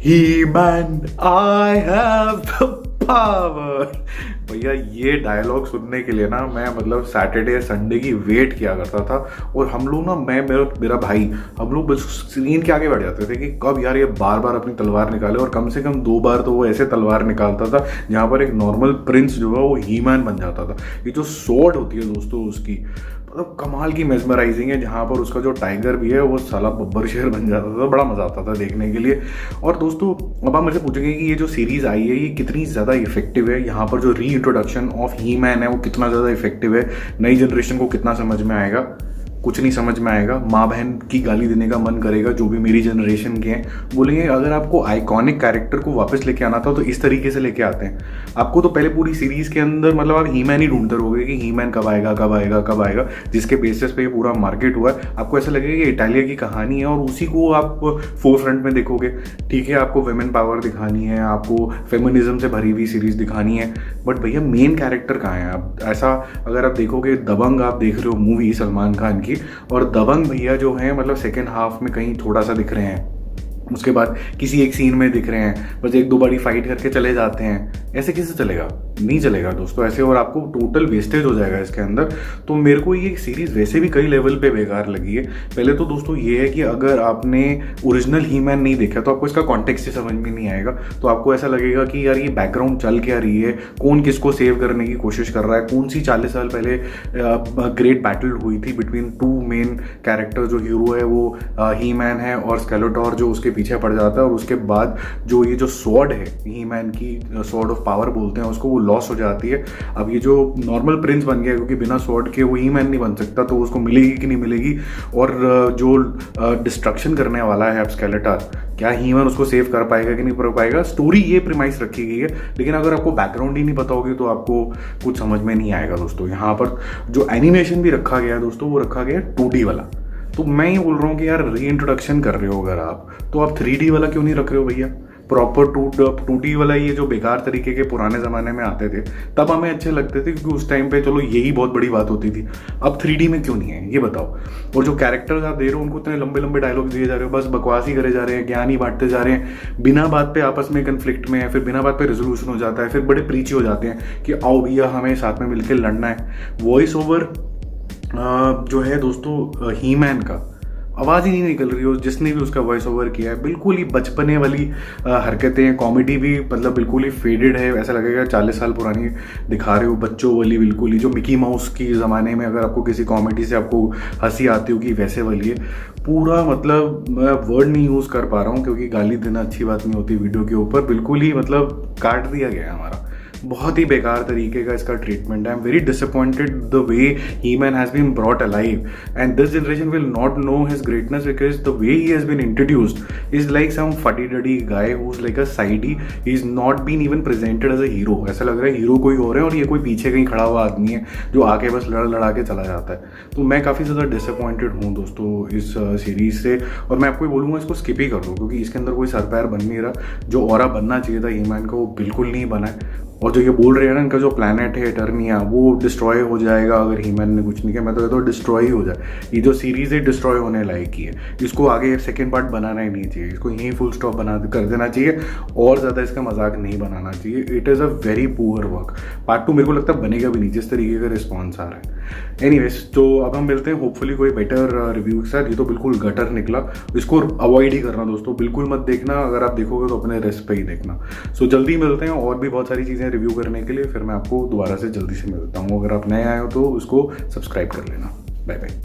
He man I have the power. भैया ये dialogue सुनने के लिए ना मैं मतलब सैटरडे संडे की वेट किया करता था। और हम लोग ना मैं मेरा भाई हम लोग बस स्क्रीन के आगे बैठ जाते थे कि कब यार ये बार बार अपनी तलवार निकाले। और कम से कम 2 बार तो वो ऐसे तलवार निकालता था जहाँ पर एक नॉर्मल प्रिंस जो है वो ही मैन बन जाता था। ये जो स्वॉर्ड होती है दोस्तों उसकी मतलब कमाल की मेस्मराइजिंग है। जहाँ पर उसका जो टाइगर भी है वो साला बब्बर शेर बन जाता था। बड़ा मजा आता था देखने के लिए। और दोस्तों अब आप मुझसे पूछेंगे कि ये जो सीरीज आई है ये कितनी ज़्यादा इफेक्टिव है। यहाँ पर जो री इंट्रोडक्शन ऑफ ही मैन है वो कितना ज़्यादा इफेक्टिव है, नई जनरेशन को कितना समझ में आएगा। कुछ नहीं समझ में आएगा। माँ बहन की गाली देने का मन करेगा जो भी मेरी जनरेशन के हैं। बोलेंगे अगर आपको आइकॉनिक कैरेक्टर को वापस लेके आना था तो इस तरीके से लेके आते हैं। आपको तो पहले पूरी सीरीज के अंदर मतलब आप ही मैन ही ढूंढते रहोगे कि ही मैन कब आएगा कब आएगा कब आएगा, जिसके बेसिस पे ये पूरा मार्केट हुआ है। आपको ऐसा लगेगा कि इटालिया की कहानी है और उसी को आप फोर फ्रंट में देखोगे। ठीक है, आपको वेमेन पावर दिखानी है, आपको फेमिनिज्म से भरी हुई सीरीज दिखानी है, बट भैया मेन कैरेक्टर कहाँ है। आप ऐसा अगर आप देखोगे दबंग आप देख रहे हो मूवी सलमान खान की, और दबंग भैया जो है मतलब सेकेंड हाफ में कहीं थोड़ा सा दिख रहे हैं, उसके बाद किसी एक सीन में दिख रहे हैं, बस 1-2 बारी फाइट करके चले जाते हैं। ऐसे कैसे चलेगा? नहीं चलेगा दोस्तों ऐसे, और आपको टोटल वेस्टेज हो जाएगा इसके अंदर। तो मेरे को ये सीरीज वैसे भी कई लेवल पे बेकार लगी है। पहले तो दोस्तों ये है कि अगर आपने ओरिजिनल ही मैन नहीं देखा तो आपको इसका कॉन्टेक्स्ट ही समझ में नहीं आएगा। तो आपको ऐसा लगेगा कि यार ये बैकग्राउंड चल क्या रही है, कौन किसको सेव करने की कोशिश कर रहा है, कौन सी 40 साल पहले ग्रेट बैटल हुई थी बिटवीन 2 मेन कैरेक्टर। जो हीरो है वो ही मैन है और स्केलेटोर जो उसके पीछे पड़ जाता है। और उसके बाद जो ये जो स्वॉर्ड है ही मैन की, स्वॉर्ड ऑफ पावर बोलते हैं उसको, वो लॉस हो जाती है। अब ये जो नॉर्मल प्रिंस बन गया क्योंकि बिना स्वॉर्ड के वो ही मैन नहीं बन सकता, तो उसको मिलेगी कि नहीं मिलेगी। और जो डिस्ट्रक्शन करने वाला है अब स्केलेटर, क्या ही मैन उसको सेव कर पाएगा कि नहीं कर पाएगा। स्टोरी ये प्रीमाइस रखी गई है, लेकिन अगर आपको बैकग्राउंड ही नहीं पता होगी तो आपको कुछ समझ में नहीं आएगा दोस्तों। यहाँ पर जो एनिमेशन भी रखा गया है दोस्तों वो रखा गया है 2D वाला। तो मैं ये बोल रहा हूँ कि यार री इंट्रोडक्शन कर रहे हो अगर आप, तो आप 3D वाला क्यों नहीं रख रहे हो भैया। प्रॉपर 2D वाला ये जो बेकार तरीके के पुराने ज़माने में आते थे तब हमें अच्छे लगते थे क्योंकि उस टाइम पे चलो यही बहुत बड़ी बात होती थी। अब 3D में क्यों नहीं है ये बताओ। और जो कैरेक्टर्स आप दे रहे हो उनको इतने लंबे लंबे डायलॉग दिए जा रहे हो, बस बकवास ही करे जा रहे हैं, ज्ञान ही बांटते जा रहे हैं, बिना बात पे आपस में कन्फ्लिक्ट में है, फिर बिना बात पे रेजोल्यूशन हो जाता है, फिर बड़े प्रीची हो जाते हैं कि आओ भैया हमें साथ में मिलकर लड़ना है। वॉइस ओवर जो है दोस्तों ही मैन का आवाज़ ही नहीं निकल रही हो, जिसने भी उसका वॉइस ओवर किया है बिल्कुल ही बचपने वाली हरकतें, कॉमेडी भी मतलब बिल्कुल ही फेडेड है। ऐसा लगेगा 40 साल पुरानी दिखा रहे हो, बच्चों वाली बिल्कुल ही। जो मिकी माउस की ज़माने में अगर आपको किसी कॉमेडी से आपको हंसी आती होगी वैसे वाली है पूरा। मतलब मैं वर्ड नहीं यूज़ कर पा रहा हूँ क्योंकि गाली देना अच्छी बात नहीं होती वीडियो के ऊपर। बिल्कुल ही मतलब काट दिया गया है हमारा, बहुत ही बेकार तरीके का इसका ट्रीटमेंट है। I am very disappointed the way he man has been brought alive and this generation will not know his greatness because the way he has been introduced is like some fatty daddy guy who is like a sidey. He is not been even presented as a hero. ऐसा लग रहा है hero कोई और है और ये कोई पीछे कहीं खड़ा हुआ आदमी है जो आके बस लड़ा के चला जाता है। तो मैं काफ़ी ज़्यादा डिसअपॉइंटेड हूँ दोस्तों इस सीरीज से। और मैं आपको बोलूँगा इसको स्किप ही कर दो क्योंकि इसके अंदर कोई सरपैर बन नहीं रहा। जो ऑरा बनना चाहिए था ही मैन का वो बिल्कुल नहीं बना है। और जो ये बोल रहे हैं ना इनका जो प्लैनेट है एटर्निया वो डिस्ट्रॉय हो जाएगा अगर ही मैन ने कुछ नहीं किया। मैं तो ये तो डिस्ट्रॉय ही हो जाए। ये जो सीरीज है डिस्ट्रॉय होने लायक ही है। इसको आगे सेकंड पार्ट बनाना ही नहीं चाहिए, इसको यहीं फुल स्टॉप बना कर देना चाहिए और ज़्यादा इसका मजाक नहीं बनाना चाहिए। It is a very poor work. Part 2 मेरे को लगता है बनेगा भी नहीं जिस तरीके का रिस्पॉन्स आ रहा है। एनीवेज तो अब हम मिलते हैं होपफुली कोई बेटर रिव्यू के साथ। ये तो बिल्कुल गटर निकला, इसको अवॉइड ही करना दोस्तों, बिल्कुल मत देखना। अगर आप देखोगे तो अपने रिस्क पे ही देखना। सो जल्दी मिलते हैं और भी बहुत सारी चीज़ें रिव्यू करने के लिए। फिर मैं आपको दोबारा से जल्दी से मिलता हूँ। अगर आप नए आए हो तो उसको सब्सक्राइब कर लेना। Bye bye.